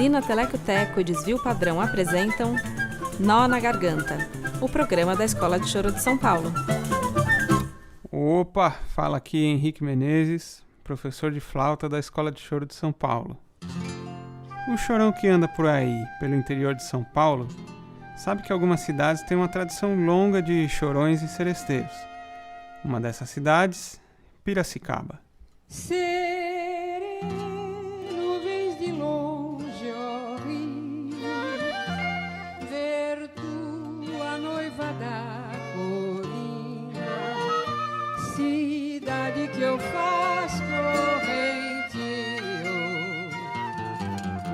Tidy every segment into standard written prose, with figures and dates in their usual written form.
Usina Teleco-Teco e Desvio Padrão apresentam Nó na Garganta, o programa da Escola de Choro de São Paulo. Opa, fala aqui Henrique Menezes, professor de flauta da Escola de Choro de São Paulo. O chorão que anda por aí, pelo interior de São Paulo, sabe que algumas cidades têm uma tradição longa de chorões e seresteiros. Uma dessas cidades, Piracicaba. Sereno, vens de longe, ó Rio, ver tua noiva da colina, cidade que eu faço corrente,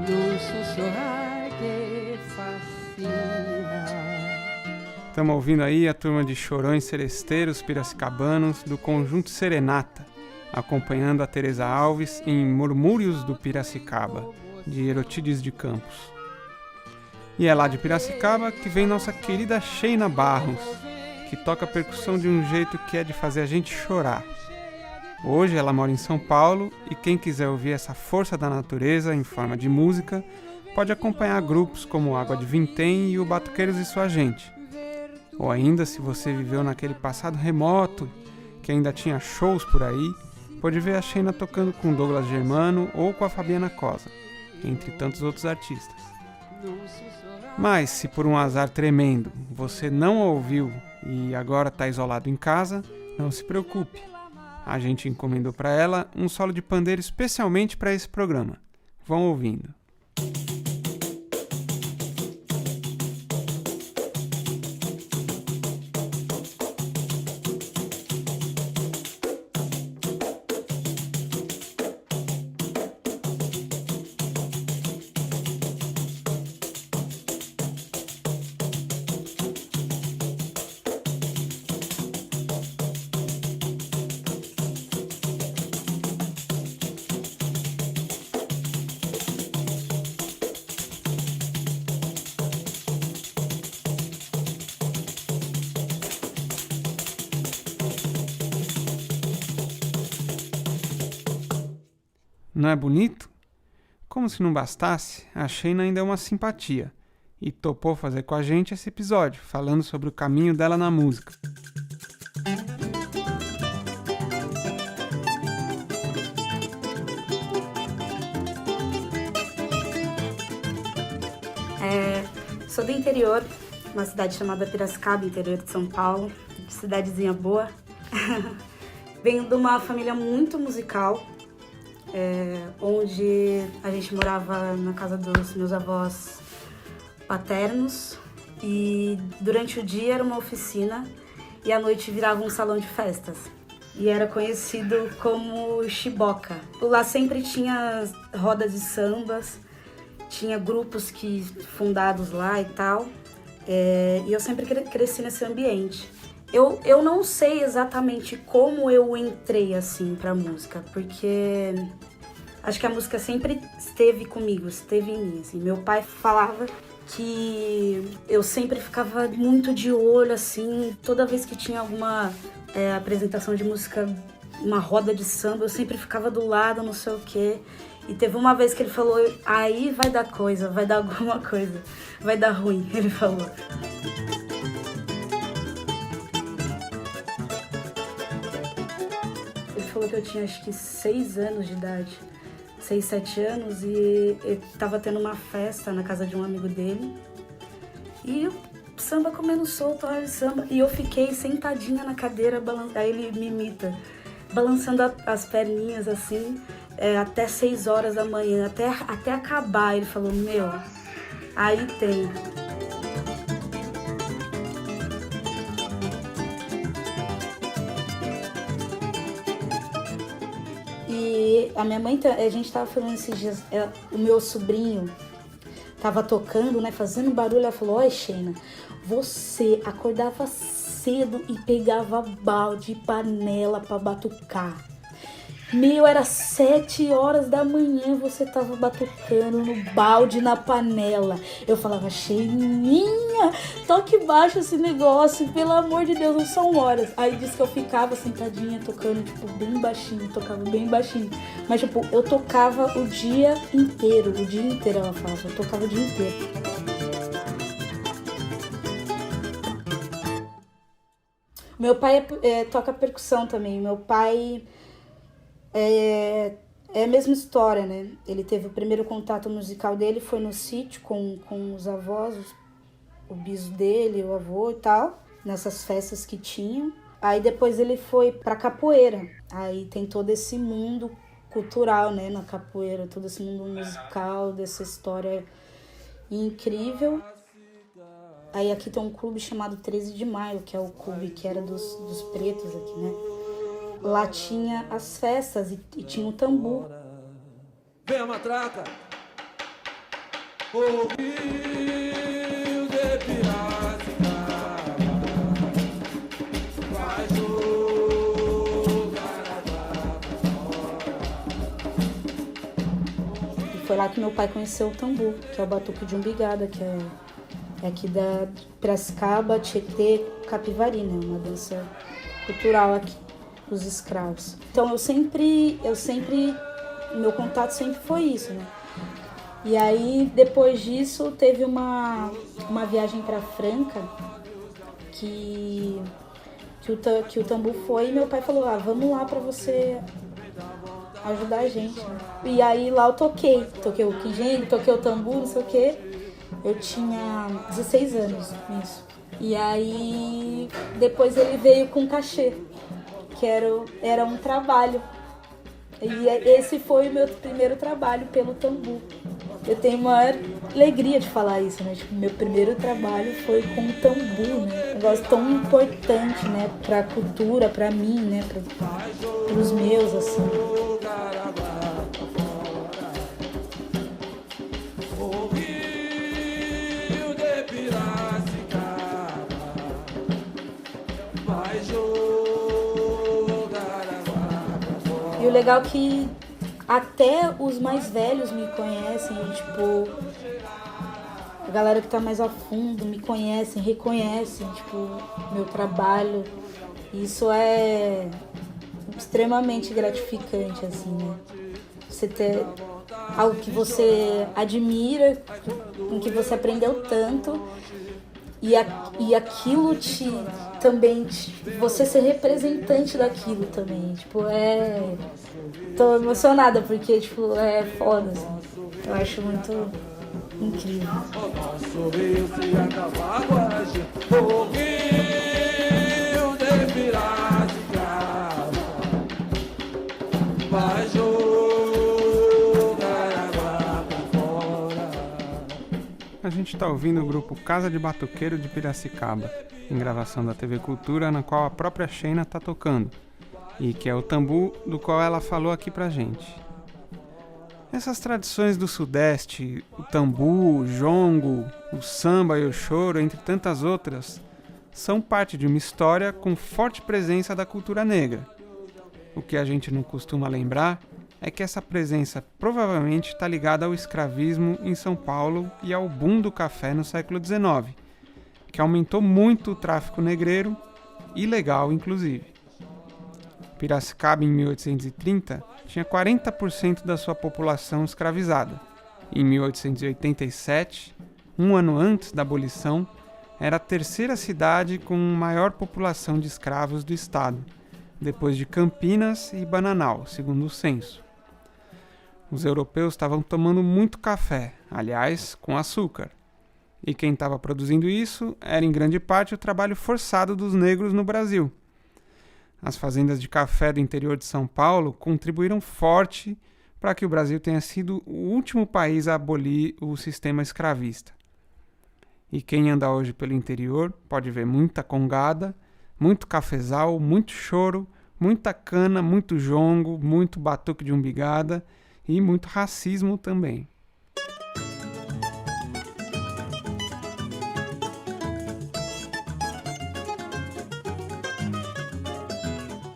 no sussurrar que fascina. Estamos ouvindo aí a turma de chorões seresteiros piracicabanos do Conjunto Serenata, acompanhando a Teresa Alves em Murmúrios do Piracicaba, de Erotides de Campos. E é lá de Piracicaba que vem nossa querida Sheina Barros, que toca percussão de um jeito que é de fazer a gente chorar. Hoje ela mora em São Paulo e quem quiser ouvir essa força da natureza em forma de música pode acompanhar grupos como Água de Vintém e o Batuqueiros e Sua Gente. Ou ainda, se você viveu naquele passado remoto que ainda tinha shows por aí, pode ver a Sheina tocando com Douglas Germano ou com a Fabiana Cosa, entre tantos outros artistas. Mas, se por um azar tremendo você não a ouviu e agora está isolado em casa, não se preocupe. A gente encomendou para ela um solo de pandeiro especialmente para esse programa. Vão ouvindo. Não é bonito? Como se não bastasse, a Sheina ainda é uma simpatia e topou fazer com a gente esse episódio, falando sobre o caminho dela na música. Sou do interior, uma cidade chamada Piracicaba, interior de São Paulo, cidadezinha boa. Venho de uma família muito musical, onde a gente morava na casa dos meus avós paternos e durante o dia era uma oficina e à noite virava um salão de festas e era conhecido como Chiboca. Lá sempre tinha rodas de sambas, tinha grupos fundados lá e tal, e eu sempre cresci nesse ambiente. Eu não sei exatamente como eu entrei assim pra música, porque acho que a música sempre esteve comigo, esteve em mim. Assim. Meu pai falava que eu sempre ficava muito de olho, assim, toda vez que tinha alguma apresentação de música, uma roda de samba, eu sempre ficava do lado, não sei o quê. E teve uma vez que ele falou, aí vai dar coisa, vai dar alguma coisa, vai dar ruim, ele falou. Ele falou que eu tinha acho que 6 anos de idade, 6, 7 anos, e eu tava tendo uma festa na casa de um amigo dele. E o samba comendo solto, hora de samba, e eu fiquei sentadinha na cadeira, aí ele me imita, balançando as perninhas assim, até 6 horas da manhã, até acabar. Ele falou, meu, aí tem. E a minha mãe, a gente tava falando esses dias, o meu sobrinho tava tocando, né, fazendo barulho, ela falou, oi, Sheina, você acordava cedo e pegava balde e panela pra batucar. Era 7 horas da manhã, você tava batucando no balde, na panela. Eu falava, Cheininha, toque baixo esse negócio, pelo amor de Deus, não são horas. Aí disse que eu ficava sentadinha, tocando, tipo, bem baixinho, tocava bem baixinho. Mas, tipo, eu tocava o dia inteiro, ela falava, eu tocava o dia inteiro. Meu pai toca percussão também, meu pai... É a mesma história, né? Ele teve o primeiro contato musical dele, foi no sítio com os avós, o biso dele, o avô e tal, nessas festas que tinham. Aí depois ele foi pra capoeira. Aí tem todo esse mundo cultural, né, na capoeira, todo esse mundo musical, dessa história incrível. Aí aqui tem um clube chamado 13 de Maio, que é o clube que era dos pretos aqui, né? Lá tinha as festas e tinha o tambu. Vem a matraca, o rio de Piracicaba vai jogar água fora. E foi lá que meu pai conheceu o tambu, que é o batuque de umbigada, que é aqui da Piracicaba, Tietê, Capivari, né? Uma dança cultural aqui dos escravos. Então meu contato sempre foi isso, né? E aí depois disso teve uma viagem para Franca que o tambu foi e meu pai falou, vamos lá para você ajudar a gente, né? E aí lá eu toquei o quinjene, toquei o tambu, não sei o quê. Eu tinha 16 anos nisso. E aí depois ele veio com cachê, que era um trabalho. E esse foi o meu primeiro trabalho pelo tambu. Eu tenho uma alegria de falar isso, né? Tipo, meu primeiro trabalho foi com o tambu, né? Um negócio tão importante, né? Pra cultura, pra mim, né? Pros meus, assim. E o legal é que até os mais velhos me conhecem, tipo, a galera que tá mais a fundo me conhecem, reconhecem, tipo, meu trabalho. Isso é extremamente gratificante, assim, né? Você ter algo que você admira, com que você aprendeu tanto, e aquilo você ser representante daquilo também, tipo, tô emocionada porque, tipo, é foda, assim. Eu acho muito incrível. A gente está ouvindo o grupo Casa de Batuqueiro de Piracicaba, em gravação da TV Cultura, na qual a própria Sheina está tocando, e que é o tambu do qual ela falou aqui pra gente. Essas tradições do Sudeste, o tambu, o jongo, o samba e o choro, entre tantas outras, são parte de uma história com forte presença da cultura negra. O que a gente não costuma lembrar é que essa presença provavelmente está ligada ao escravismo em São Paulo e ao boom do café no século XIX, que aumentou muito o tráfico negreiro, ilegal inclusive. Piracicaba, em 1830, tinha 40% da sua população escravizada. Em 1887, um ano antes da abolição, era a terceira cidade com maior população de escravos do estado, depois de Campinas e Bananal, segundo o censo. Os europeus estavam tomando muito café, aliás, com açúcar. E quem estava produzindo isso era, em grande parte, o trabalho forçado dos negros no Brasil. As fazendas de café do interior de São Paulo contribuíram forte para que o Brasil tenha sido o último país a abolir o sistema escravista. E quem anda hoje pelo interior pode ver muita congada, muito cafezal, muito choro, muita cana, muito jongo, muito batuque de umbigada e muito racismo também.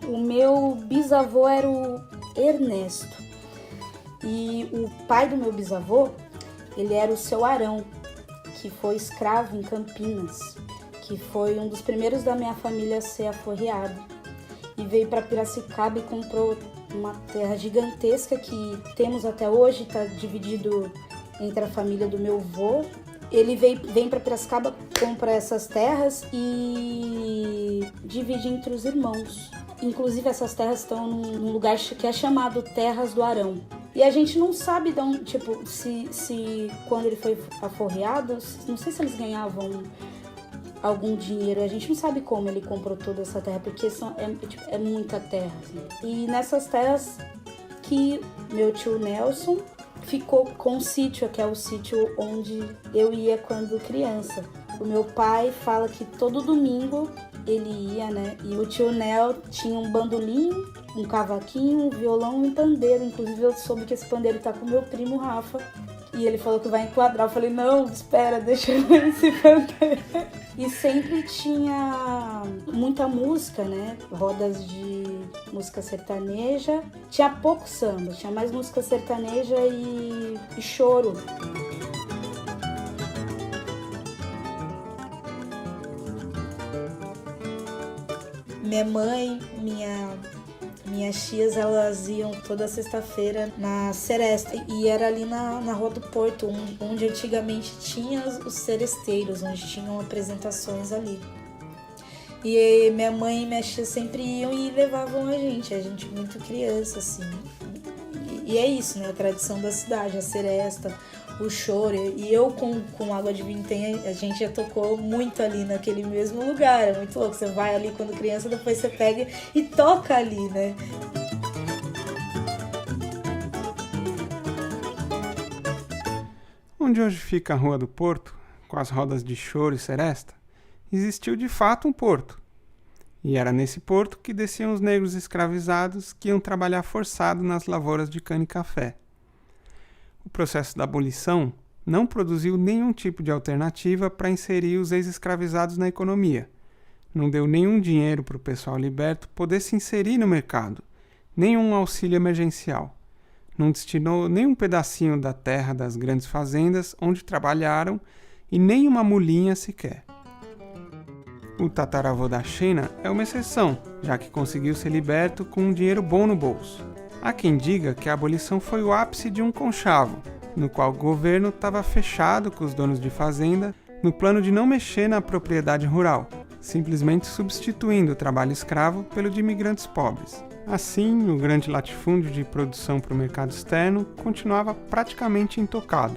O meu bisavô Ernesto. E o pai do meu bisavô, ele era o seu Arão, que foi escravo em Campinas, que foi um dos primeiros da minha família a ser aforreado. E veio para Piracicaba e comprou uma terra gigantesca que temos até hoje, está dividido entre a família do meu avô. Ele vem para Piracicaba, compra essas terras e divide entre os irmãos. Inclusive essas terras estão num lugar que é chamado Terras do Arão. E a gente não sabe de onde, tipo, se quando ele foi aforreado, não sei se eles ganhavam algum dinheiro, a gente não sabe como ele comprou toda essa terra, porque é muita terra. Assim. E nessas terras que meu tio Nelson ficou com um sítio, que é o sítio onde eu ia quando criança. O meu pai fala que todo domingo ele ia, né? E o tio Nel tinha um bandolim, um cavaquinho, um violão e um pandeiro. Inclusive eu soube que esse pandeiro tá com o meu primo Rafa. E ele falou que vai enquadrar. Eu falei, não, espera, deixa eu ver esse pandeiro. E sempre tinha muita música, né? Rodas de música sertaneja. Tinha pouco samba, tinha mais música sertaneja e choro. Minha mãe, minhas tias, elas iam toda sexta-feira na Seresta. E era ali na Rua do Porto, onde antigamente tinha os seresteiros, onde tinham apresentações ali. E minha mãe e minhas tias sempre iam e levavam a gente muito criança, assim. E é isso, né? A tradição da cidade, a seresta, o choro. E eu com Água de Vintém, a gente já tocou muito ali naquele mesmo lugar. É muito louco. Você vai ali quando criança, depois você pega e toca ali, né? Onde hoje fica a Rua do Porto, com as rodas de choro e seresta, existiu de fato um porto. E era nesse porto que desciam os negros escravizados que iam trabalhar forçado nas lavouras de cana e café. O processo da abolição não produziu nenhum tipo de alternativa para inserir os ex-escravizados na economia. Não deu nenhum dinheiro para o pessoal liberto poder se inserir no mercado, nenhum auxílio emergencial. Não destinou nem um pedacinho da terra das grandes fazendas onde trabalharam e nem uma mulinha sequer. O tataravô da Xena é uma exceção, já que conseguiu ser liberto com um dinheiro bom no bolso. Há quem diga que a abolição foi o ápice de um conchavo, no qual o governo estava fechado com os donos de fazenda no plano de não mexer na propriedade rural, simplesmente substituindo o trabalho escravo pelo de imigrantes pobres. Assim, o grande latifúndio de produção para o mercado externo continuava praticamente intocado,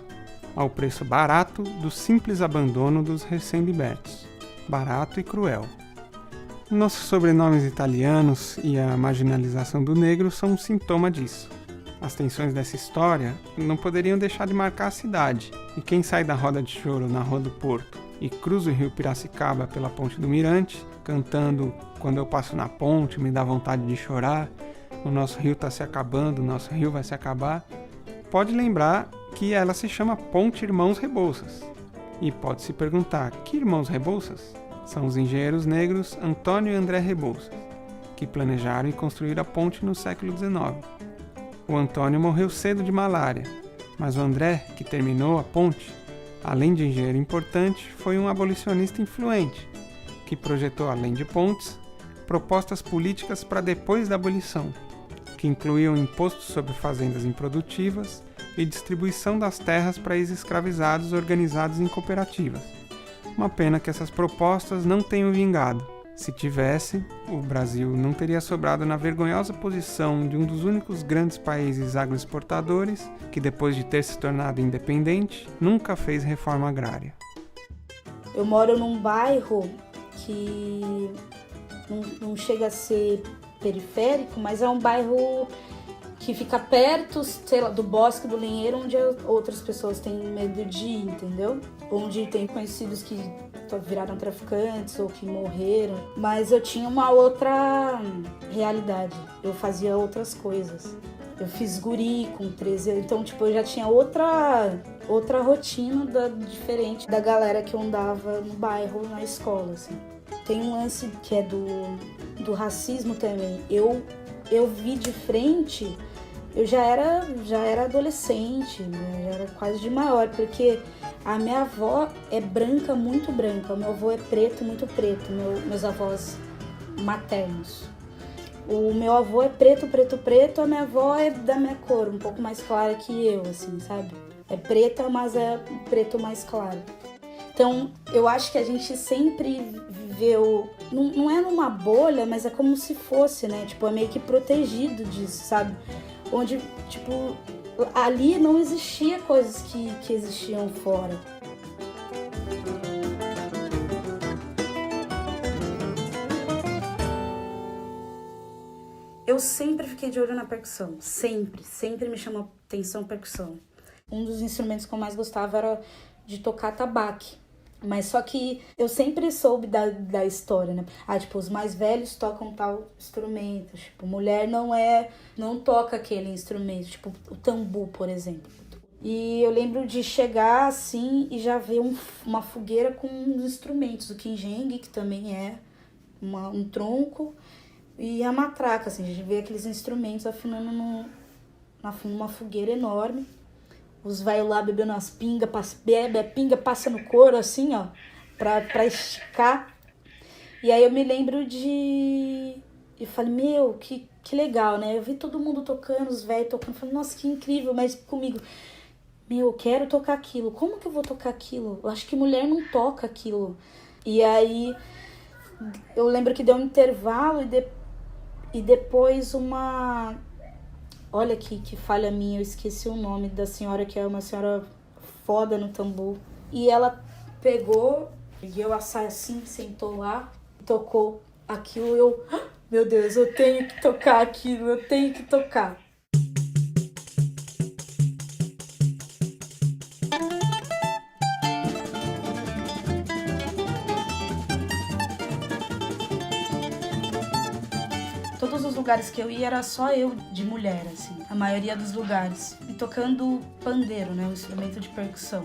ao preço barato do simples abandono dos recém-libertos. Barato e cruel. Nossos sobrenomes italianos e a marginalização do negro são um sintoma disso. As tensões dessa história não poderiam deixar de marcar a cidade, e quem sai da roda de choro na Rua do Porto e cruza o rio Piracicaba pela Ponte do Mirante, cantando "Quando eu passo na ponte me dá vontade de chorar", "O nosso rio está se acabando, o nosso rio vai se acabar", pode lembrar que ela se chama Ponte Irmãos Rebouças. E pode se perguntar, que irmãos Rebouças? São os engenheiros negros Antônio e André Rebouças, que planejaram e construíram a ponte no século XIX. O Antônio morreu cedo de malária, mas o André, que terminou a ponte, além de engenheiro importante, foi um abolicionista influente, que projetou, além de pontes, propostas políticas para depois da abolição, que incluíam impostos sobre fazendas improdutivas e distribuição das terras para ex-escravizados organizados em cooperativas. Uma pena que essas propostas não tenham vingado. Se tivesse, o Brasil não teria sobrado na vergonhosa posição de um dos únicos grandes países agroexportadores que, depois de ter se tornado independente, nunca fez reforma agrária. Eu moro num bairro que não chega a ser periférico, mas é um bairro que fica perto, sei lá, do Bosque do Linheiro, onde outras pessoas têm medo de ir, entendeu? Onde tem conhecidos que viraram traficantes ou que morreram. Mas eu tinha uma outra realidade, eu fazia outras coisas. Eu fiz guri com 13 anos, então tipo, eu já tinha outra rotina diferente da galera que eu andava no bairro, na escola, assim. Tem um lance que é do racismo também. Eu vi de frente eu já era adolescente, né? Já era quase de maior, porque a minha avó é branca, muito branca. O meu avô é preto, muito preto, meus avós maternos. O meu avô é preto, preto, preto, a minha avó é da minha cor, um pouco mais clara que eu, assim, sabe? É preta, mas é preto mais claro. Então, eu acho que a gente sempre viveu, não é numa bolha, mas é como se fosse, né? Tipo, é meio que protegido disso, sabe? Onde, tipo, ali não existia coisas que existiam fora. Eu sempre fiquei de olho na percussão, sempre me chamou atenção a percussão. Um dos instrumentos que eu mais gostava era de tocar tabaque. Mas só que eu sempre soube da história, né? Tipo, os mais velhos tocam tal instrumento. Tipo, mulher não toca aquele instrumento. Tipo, o tambu, por exemplo. E eu lembro de chegar assim e já ver uma fogueira com uns instrumentos. O quinjengue, que também é um tronco. E a matraca, assim. A gente vê aqueles instrumentos afinando numa fogueira enorme. Os velhos lá bebendo umas pingas, bebe a pinga, passa no couro, assim, ó, pra esticar. E aí eu me lembro eu falei, meu, que legal, né? Eu vi todo mundo tocando, os velhos tocando, falei, nossa, que incrível, mas comigo, meu, eu quero tocar aquilo. Como que eu vou tocar aquilo? Eu acho que mulher não toca aquilo. E aí eu lembro que deu um intervalo e depois uma... Olha que falha minha, eu esqueci o nome da senhora, que é uma senhora foda no tambu. E ela pegou, e eu assim, sentou lá, tocou aquilo, meu Deus, eu tenho que tocar aquilo, eu tenho que tocar. Todos os lugares que eu ia era só eu de mulher, assim, a maioria dos lugares. E tocando pandeiro, né, um instrumento de percussão.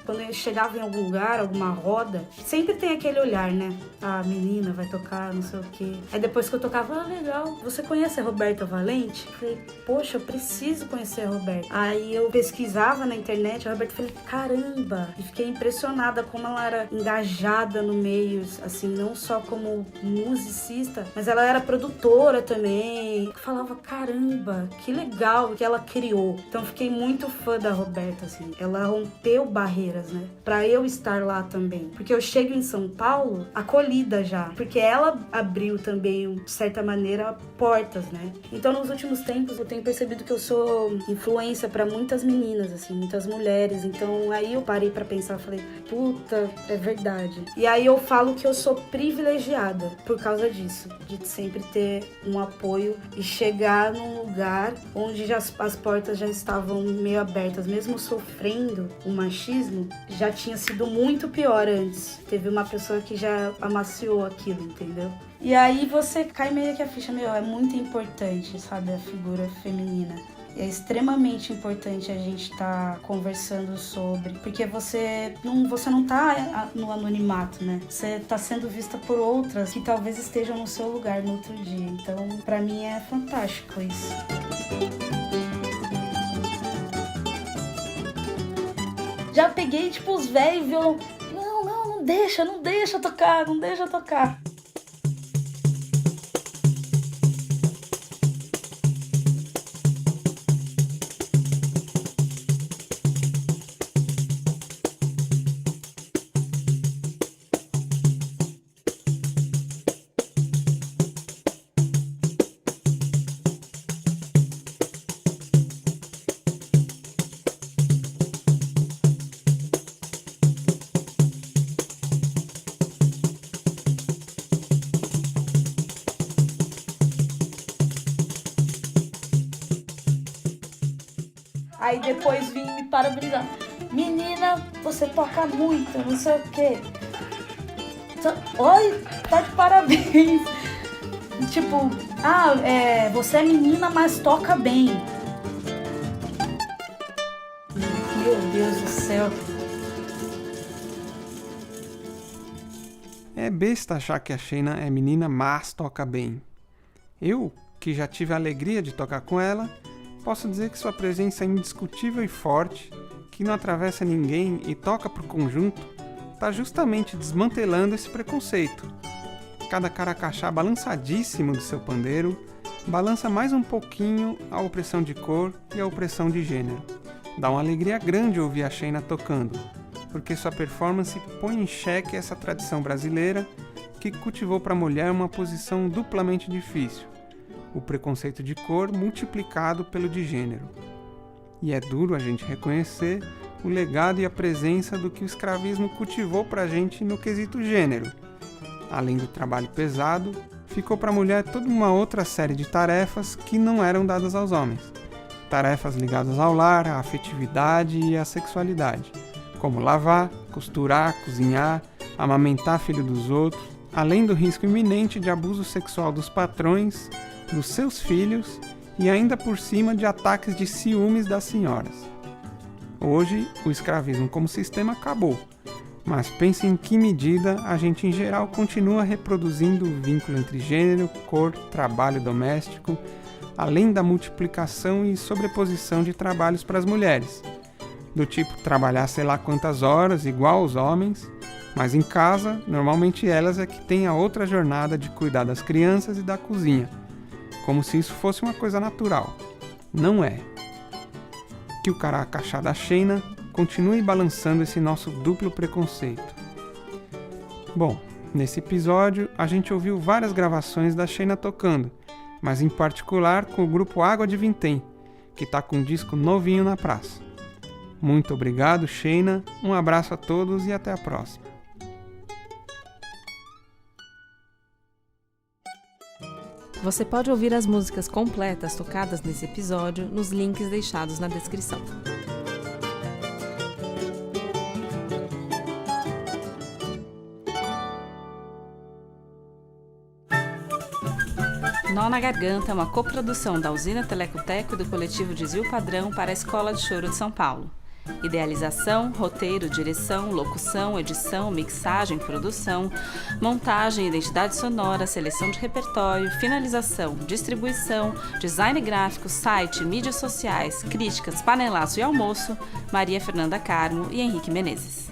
Quando eu chegava em algum lugar, alguma roda, sempre tem aquele olhar, né? A menina vai tocar, não sei o quê. Aí depois que eu tocava, legal, você conhece a Roberta Valente? Eu falei, poxa, eu preciso conhecer a Roberta. Aí eu pesquisava na internet, a Roberta, falei, caramba! E fiquei impressionada como ela era engajada no meio, assim, não só como musicista, mas ela era produtora também. Eu falava, caramba, que legal que ela criou. Então fiquei muito fã da Roberta, assim. Ela rompeu barreiras, né? Pra eu estar lá também. Porque eu chego em São Paulo acolhida já. Porque ela abriu também, de certa maneira, portas, né? Então, nos últimos tempos, eu tenho percebido que eu sou influência pra muitas meninas, assim, muitas mulheres. Então, aí eu parei pra pensar, falei, puta, é verdade. E aí eu falo que eu sou privilegiada por causa disso. De sempre ter um apoio e chegar num lugar onde as portas já estavam meio abertas. Mesmo sofrendo o machismo, já tinha sido muito pior antes. Teve uma pessoa que já amaciou aquilo, entendeu? E aí você cai meio que a ficha, é muito importante, sabe, a figura feminina. É extremamente importante a gente estar conversando sobre, porque você não tá no anonimato, né? Você tá sendo vista por outras que talvez estejam no seu lugar no outro dia. Então, pra mim é fantástico isso. Já peguei, tipo, os velhos e violão. Não deixa tocar, não deixa tocar. Aí depois vim me parabenizar. Menina, você toca muito, não sei o quê. Oi, tá de parabéns. Tipo, você é menina, mas toca bem. Meu Deus do céu. É besta achar que a Sheina é menina, mas toca bem. Eu, que já tive a alegria de tocar com ela, posso dizer que sua presença é indiscutível e forte, que não atravessa ninguém e toca pro conjunto, está justamente desmantelando esse preconceito. Cada caracachá balançadíssimo do seu pandeiro balança mais um pouquinho a opressão de cor e a opressão de gênero. Dá uma alegria grande ouvir a Sheina tocando, porque sua performance põe em xeque essa tradição brasileira que cultivou para a mulher uma posição duplamente difícil, o preconceito de cor multiplicado pelo de gênero. E é duro a gente reconhecer o legado e a presença do que o escravismo cultivou para a gente no quesito gênero. Além do trabalho pesado, ficou para a mulher toda uma outra série de tarefas que não eram dadas aos homens. Tarefas ligadas ao lar, à afetividade e à sexualidade, como lavar, costurar, cozinhar, amamentar filho dos outros, além do risco iminente de abuso sexual dos patrões, dos seus filhos e ainda por cima de ataques de ciúmes das senhoras. Hoje, o escravismo como sistema acabou, mas pense em que medida a gente em geral continua reproduzindo o vínculo entre gênero, cor, trabalho doméstico, além da multiplicação e sobreposição de trabalhos para as mulheres, do tipo trabalhar sei lá quantas horas, igual aos homens, mas em casa, normalmente elas é que têm a outra jornada de cuidar das crianças e da cozinha, como se isso fosse uma coisa natural. Não é. Que o caracachá da Sheina continue balançando esse nosso duplo preconceito. Bom, nesse episódio a gente ouviu várias gravações da Sheina tocando, mas em particular com o grupo Água de Vintém, que está com um disco novinho na praça. Muito obrigado, Sheina, um abraço a todos e até a próxima. Você pode ouvir as músicas completas tocadas nesse episódio nos links deixados na descrição. Nó na Garganta é uma coprodução da Usina Telecoteco e do coletivo Desvio Padrão para a Escola de Choro de São Paulo. Idealização, roteiro, direção, locução, edição, mixagem, produção, montagem, identidade sonora, seleção de repertório, finalização, distribuição, design gráfico, site, mídias sociais, críticas, panelaço e almoço, Maria Fernanda Carmo e Henrique Menezes.